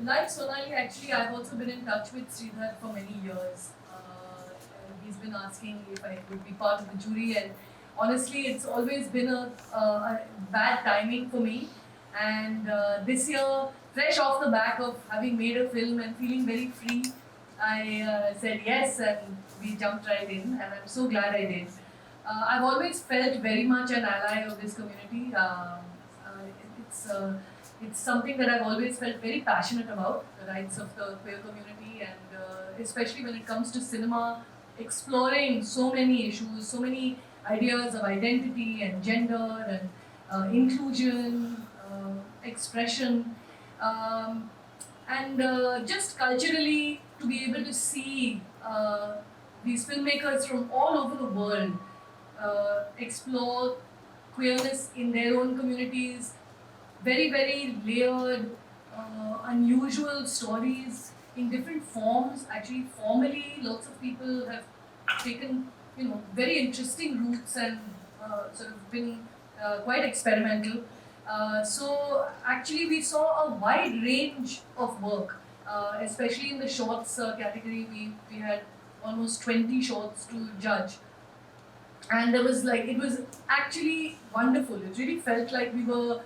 Like Sonali, actually, I've also been in touch with Sridhar for many years. He's been asking if I would be part of the jury, and honestly, it's always been a bad timing for me. And this year, fresh off the back of having made a film and feeling very free, I said yes, and we jumped right in, and I'm so glad I did. I've always felt very much an ally of this community. It's it's something that I've always felt very passionate about, the rights of the queer community, and especially when it comes to cinema, exploring so many issues, so many ideas of identity and gender and inclusion, expression, um, and just culturally to be able to see these filmmakers from all over the world explore queerness in their own communities, very, very layered, unusual stories in different forms. Actually, formally, lots of people have taken, very interesting routes and sort of been quite experimental. So actually, we saw a wide range of work, especially in the shorts category. We had almost 20 shorts to judge, and there was like, it was actually wonderful. It really felt like we were,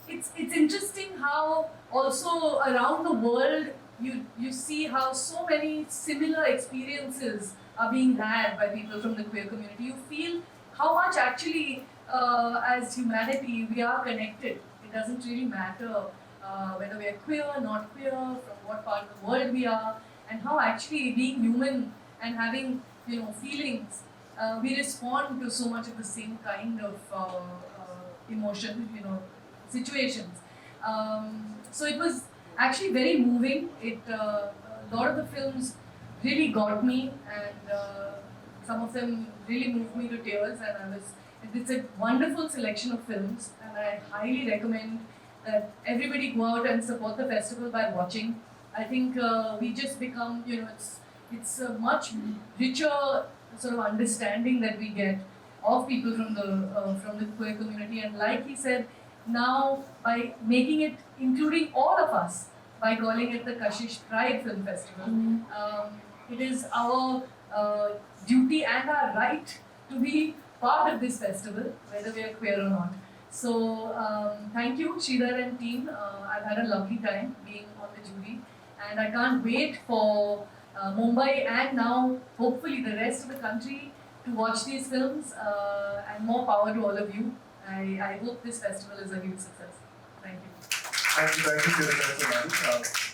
it's interesting how also around the world you see how so many similar experiences are being had by people from the queer community. You feel how much actually as humanity we are connected. It doesn't really matter whether we are queer, not queer, from what part of the world we are, and how actually being human and having feelings, we respond to so much of the same kind of emotion, situations. So it was actually very moving. A lot of the films really got me, and some of them really moved me to tears. And it's a wonderful selection of films, and I highly recommend that everybody go out and support the festival by watching. I think we just become, it's a much richer sort of understanding that we get of people from the queer community. And like he said, now by making it including all of us, by calling it the Kashish Pride Film Festival, it is our duty and our right to be part of this festival, whether we are queer or not. So thank you, Sridhar and team. I've had a lovely time being on the jury, and I can't wait for Mumbai and now hopefully the rest of the country to watch these films. And more power to all of you. I hope this festival is a huge success. Thank you. Thank you for your time, Sonali.